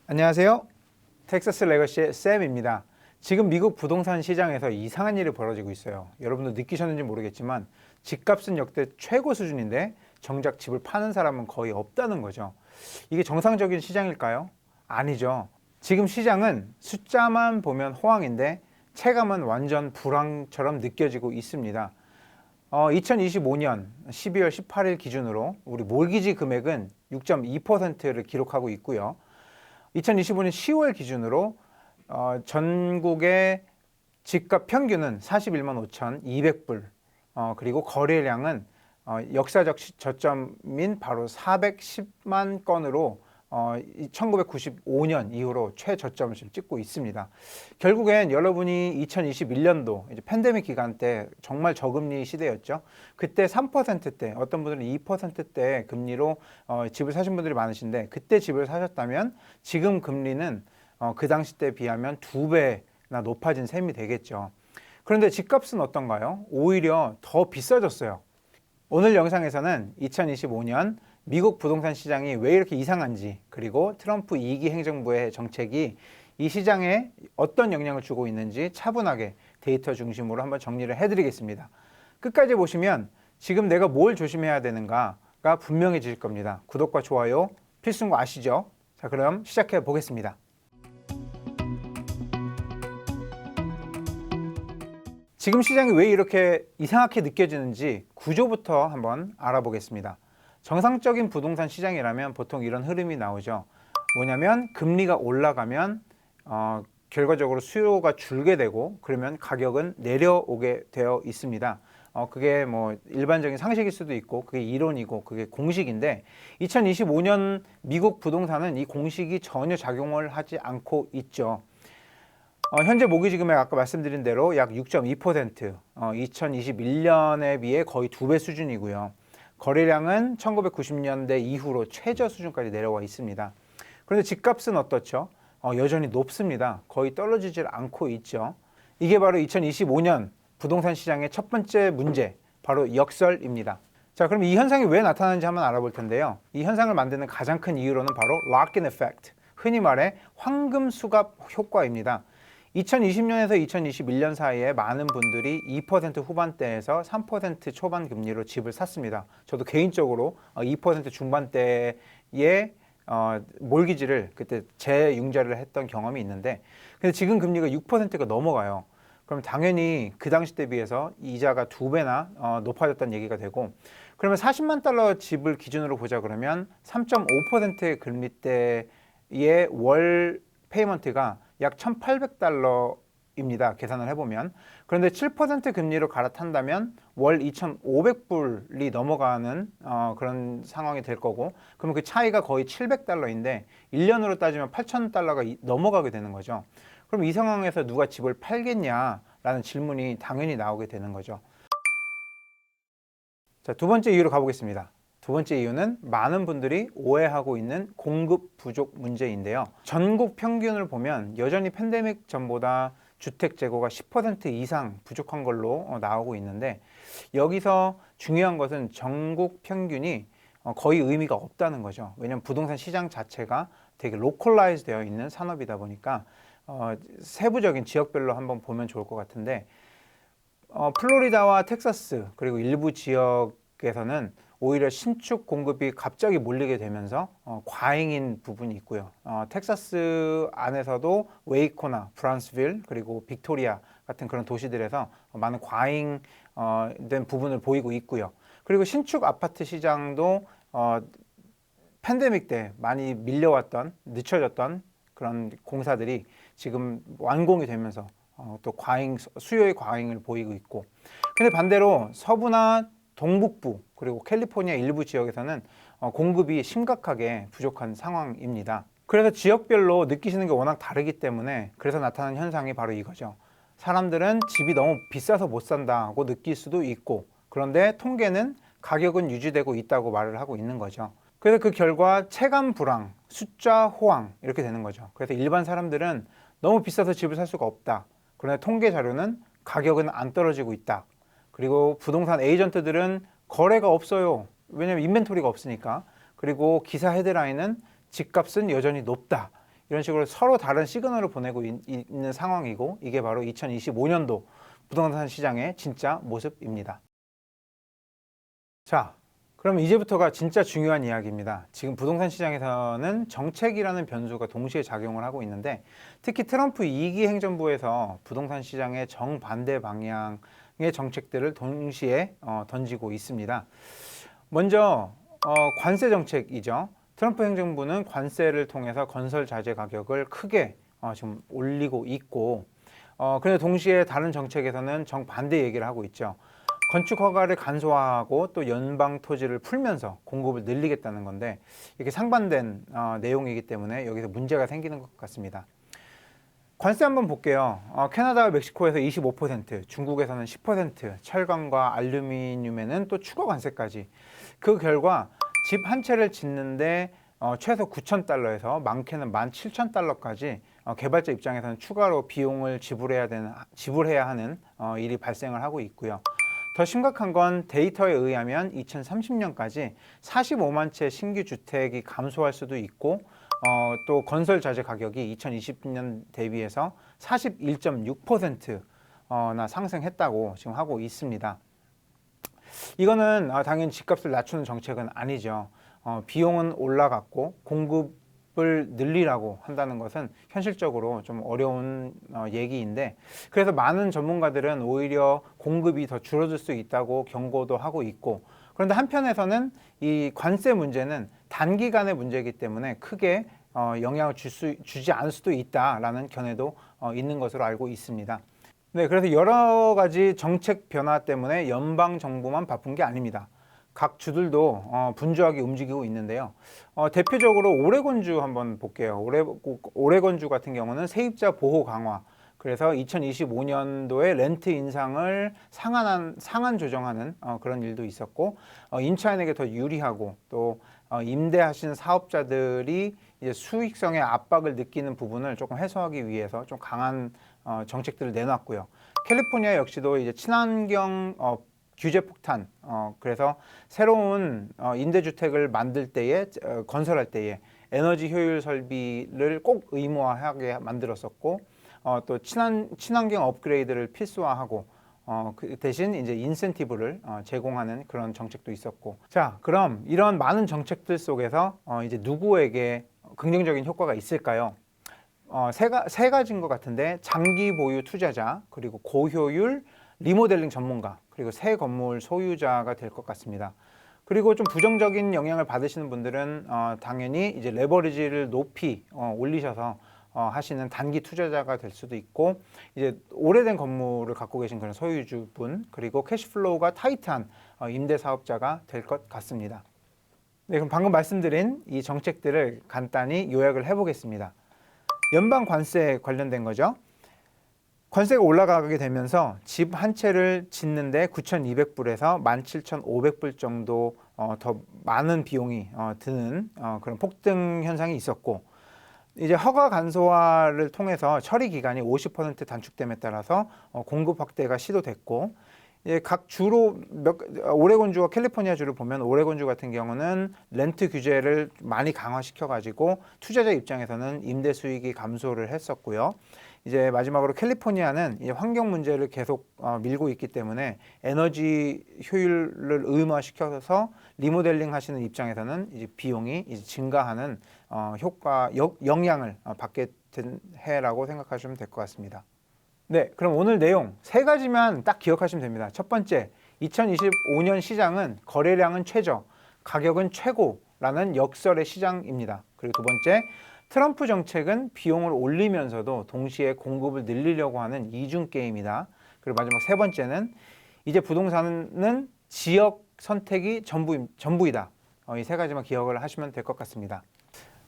안녕하세요. 텍사스 레거시의 샘입니다. 지금 미국 부동산 시장에서 이상한 일이 벌어지고 있어요. 여러분도 느끼셨는지 모르겠지만 집값은 역대 최고 수준인데 정작 집을 파는 사람은 거의 없다는 거죠. 이게 정상적인 시장일까요? 아니죠. 지금 시장은 숫자만 보면 호황인데 체감은 완전 불황처럼 느껴지고 있습니다. 2025년 12월 18일 기준으로 우리 몰기지 금액은 6.2%를 기록하고 있고요. 2025년 10월 기준으로 전국의 집값 평균은 41만 5,200불, 그리고 거래량은 역사적 저점인 바로 410만 건으로 1995년 이후로 최저점을 지금 찍고 있습니다. 결국엔 여러분이 2021년도 이제 팬데믹 기간 때 정말 저금리 시대였죠. 그때 3%대, 어떤 분들은 2%대 금리로 집을 사신 분들이 많으신데, 그때 집을 사셨다면 지금 금리는 그 당시 때 비하면 2배나 높아진 셈이 되겠죠. 그런데 집값은 어떤가요? 오히려 더 비싸졌어요. 오늘 영상에서는 2025년 미국 부동산 시장이 왜 이렇게 이상한지, 그리고 트럼프 2기 행정부의 정책이 이 시장에 어떤 영향을 주고 있는지 차분하게 데이터 중심으로 한번 정리를 해드리겠습니다. 끝까지 보시면 지금 내가 뭘 조심해야 되는가가 분명해질 겁니다. 구독과 좋아요 필수인 거 아시죠? 자, 그럼 시작해 보겠습니다. 지금 시장이 왜 이렇게 이상하게 느껴지는지 구조부터 한번 알아보겠습니다. 정상적인 부동산 시장이라면 보통 이런 흐름이 나오죠. 뭐냐면 금리가 올라가면 결과적으로 수요가 줄게 되고, 그러면 가격은 내려오게 되어 있습니다. 그게 뭐 일반적인 상식일 수도 있고, 그게 이론이고, 그게 공식인데 2025년 미국 부동산은 이 공식이 전혀 작용을 하지 않고 있죠. 현재 모기지 금액 아까 말씀드린 대로 약 6.2%, 2021년에 비해 거의 2배 수준이고요. 거래량은 1990년대 이후로 최저 수준까지 내려와 있습니다. 그런데 집값은 어떻죠? 여전히 높습니다. 거의 떨어지질 않고 있죠. 이게 바로 2025년 부동산 시장의 첫 번째 문제, 바로 역설입니다. 자, 그럼 이 현상이 왜 나타나는지 한번 알아볼 텐데요. 이 현상을 만드는 가장 큰 이유로는 바로 lock-in effect, 흔히 말해 황금 수갑 효과입니다. 2020년에서 2021년 사이에 많은 분들이 2% 후반대에서 3% 초반 금리로 집을 샀습니다. 저도 개인적으로 2% 중반대에 몰기지를 그때 재융자를 했던 경험이 있는데, 근데 지금 금리가 6%가 넘어가요. 그럼 당연히 그 당시 때 비해서 이자가 2배나 높아졌다는 얘기가 되고, 그러면 40만 달러 집을 기준으로 보자 그러면 3.5%의 금리대의 월 페이먼트가 약 1,800달러입니다. 계산을 해보면. 그런데 7% 금리로 갈아탄다면 월 2,500불이 넘어가는 그런 상황이 될 거고, 그러면 그 차이가 거의 700달러인데 1년으로 따지면 8,000달러가 넘어가게 되는 거죠. 그럼 이 상황에서 누가 집을 팔겠냐라는 질문이 당연히 나오게 되는 거죠. 자, 두 번째 이유로 가보겠습니다. 두 번째 이유는 많은 분들이 오해하고 있는 공급 부족 문제인데요. 전국 평균을 보면 여전히 팬데믹 전보다 주택 재고가 10% 이상 부족한 걸로 나오고 있는데, 여기서 중요한 것은 전국 평균이 거의 의미가 없다는 거죠. 왜냐하면 부동산 시장 자체가 되게 로컬라이즈 되어 있는 산업이다 보니까 세부적인 지역별로 한번 보면 좋을 것 같은데, 플로리다와 텍사스 그리고 일부 지역에서는 오히려 신축 공급이 갑자기 몰리게 되면서 과잉인 부분이 있고요. 텍사스 안에서도 웨이코나 브라운스빌 그리고 빅토리아 같은 그런 도시들에서 많은 과잉된 부분을 보이고 있고요. 그리고 신축 아파트 시장도 팬데믹 때 많이 밀려왔던, 늦춰졌던 그런 공사들이 지금 완공이 되면서 또 수요의 과잉을 보이고 있고, 근데 반대로 서부나 동북부 그리고 캘리포니아 일부 지역에서는 공급이 심각하게 부족한 상황입니다. 그래서 지역별로 느끼시는 게 워낙 다르기 때문에 그래서 나타나는 현상이 바로 이거죠. 사람들은 집이 너무 비싸서 못 산다고 느낄 수도 있고, 그런데 통계는 가격은 유지되고 있다고 말을 하고 있는 거죠. 그래서 그 결과 체감 불황, 숫자 호황 이렇게 되는 거죠. 그래서 일반 사람들은 너무 비싸서 집을 살 수가 없다. 그런데 통계 자료는 가격은 안 떨어지고 있다. 그리고 부동산 에이전트들은 거래가 없어요. 왜냐하면 인벤토리가 없으니까. 그리고 기사 헤드라인은 집값은 여전히 높다. 이런 식으로 서로 다른 시그널을 보내고 있는 상황이고, 이게 바로 2025년도 부동산 시장의 진짜 모습입니다. 자, 그럼 이제부터가 진짜 중요한 이야기입니다. 지금 부동산 시장에서는 정책이라는 변수가 동시에 작용을 하고 있는데, 특히 트럼프 2기 행정부에서 부동산 시장의 정반대 방향의 정책들을 동시에 던지고 있습니다. 먼저 관세 정책이죠. 트럼프 행정부는 관세를 통해서 건설 자재 가격을 크게 지금 올리고 있고, 그런데 동시에 다른 정책에서는 정반대 얘기를 하고 있죠. 건축 허가를 간소화하고 또 연방 토지를 풀면서 공급을 늘리겠다는 건데, 이게 상반된 내용이기 때문에 여기서 문제가 생기는 것 같습니다. 관세 한번 볼게요. 캐나다와 멕시코에서 25%, 중국에서는 10%, 철강과 알루미늄에는 또 추가 관세까지. 그 결과 집 한 채를 짓는데 최소 9,000달러에서 많게는 17,000달러까지 개발자 입장에서는 추가로 비용을 지불해야 하는 일이 발생을 하고 있고요. 더 심각한 건 데이터에 의하면 2030년까지 45만 채 신규 주택이 감소할 수도 있고, 또 건설 자재 가격이 2020년 대비해서 41.6%나 상승했다고 지금 하고 있습니다. 이거는 당연히 집값을 낮추는 정책은 아니죠. 비용은 올라갔고 공급을 늘리라고 한다는 것은 현실적으로 좀 어려운 얘기인데, 그래서 많은 전문가들은 오히려 공급이 더 줄어들 수 있다고 경고도 하고 있고, 그런데 한편에서는 이 관세 문제는 단기간의 문제이기 때문에 크게 영향을 주지 않을 수도 있다라는 견해도 있는 것으로 알고 있습니다. 네, 그래서 여러 가지 정책 변화 때문에 연방 정부만 바쁜 게 아닙니다. 각 주들도 분주하게 움직이고 있는데요. 대표적으로 오레곤주 한번 볼게요. 오레곤주 같은 경우는 세입자 보호 강화, 그래서 2025년도에 렌트 인상을 상한 조정하는 그런 일도 있었고, 임차인에게 더 유리하고 또 임대하시는 사업자들이 이제 수익성의 압박을 느끼는 부분을 조금 해소하기 위해서 좀 강한 정책들을 내놨고요. 캘리포니아 역시도 이제 친환경 규제 폭탄, 그래서 새로운 임대주택을 만들 때에 건설할 때에 에너지 효율 설비를 꼭 의무화하게 만들었었고, 또 친환경 업그레이드를 필수화하고, 그 대신 이제 인센티브를 제공하는 그런 정책도 있었고. 자, 그럼 이런 많은 정책들 속에서 이제 누구에게 긍정적인 효과가 있을까요? 세 가지인 것 같은데, 장기 보유 투자자, 그리고 고효율 리모델링 전문가, 그리고 새 건물 소유자가 될 것 같습니다. 그리고 좀 부정적인 영향을 받으시는 분들은 당연히 이제 레버리지를 높이 올리셔서 하시는 단기 투자자가 될 수도 있고, 이제 오래된 건물을 갖고 계신 그런 소유주분, 그리고 캐시플로우가 타이트한 임대 사업자가 될 것 같습니다. 네, 그럼 방금 말씀드린 이 정책들을 간단히 요약을 해보겠습니다. 연방 관세 관련된 거죠. 관세가 올라가게 되면서 집 한 채를 짓는데 9,200불에서 17,500불 정도 더 많은 비용이 드는 그런 폭등 현상이 있었고, 이제 허가 간소화를 통해서 처리 기간이 50% 단축됨에 따라서 공급 확대가 시도됐고, 각 주로 오레곤주와 캘리포니아주를 보면, 오레곤주 같은 경우는 렌트 규제를 많이 강화시켜가지고 투자자 입장에서는 임대 수익이 감소를 했었고요. 이제 마지막으로 캘리포니아는 이제 환경 문제를 계속 밀고 있기 때문에 에너지 효율을 의무화시켜서 리모델링 하시는 입장에서는 이제 비용이 이제 증가하는 영향을 받게 된 해라고 생각하시면 될 것 같습니다. 네, 그럼 오늘 내용 세 가지만 딱 기억하시면 됩니다. 첫 번째, 2025년 시장은 거래량은 최저, 가격은 최고라는 역설의 시장입니다. 그리고 두 번째, 트럼프 정책은 비용을 올리면서도 동시에 공급을 늘리려고 하는 이중 게임이다. 그리고 마지막 세 번째는 이제 부동산은 지역 선택이 전부이다. 이 세 가지만 기억을 하시면 될 것 같습니다.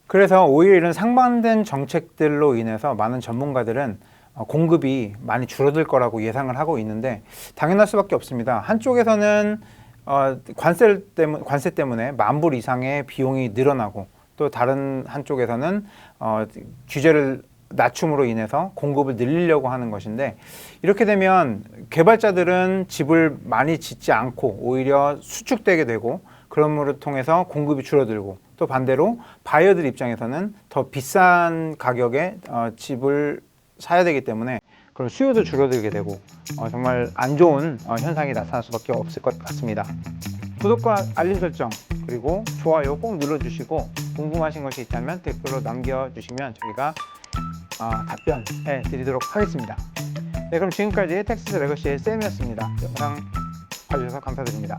그래서 오히려 이런 상반된 정책들로 인해서 많은 전문가들은 공급이 많이 줄어들 거라고 예상을 하고 있는데, 당연할 수밖에 없습니다. 한쪽에서는 관세 때문에 10,000불 이상의 비용이 늘어나고, 또 다른 한쪽에서는 규제를 낮춤으로 인해서 공급을 늘리려고 하는 것인데, 이렇게 되면 개발자들은 집을 많이 짓지 않고 오히려 수축되게 되고, 그럼으로 통해서 공급이 줄어들고 또 반대로 바이어들 입장에서는 더 비싼 가격에 집을 사야 되기 때문에 그런 수요도 줄어들게 되고 정말 안 좋은 현상이 나타날 수밖에 없을 것 같습니다. 구독과 알림 설정 그리고 좋아요 꼭 눌러주시고 궁금하신 것이 있다면 댓글로 남겨주시면 저희가 답변해 드리도록 하겠습니다. 네, 그럼 지금까지 텍사스 레거시의 쌤이었습니다. 영상 봐주셔서 감사드립니다.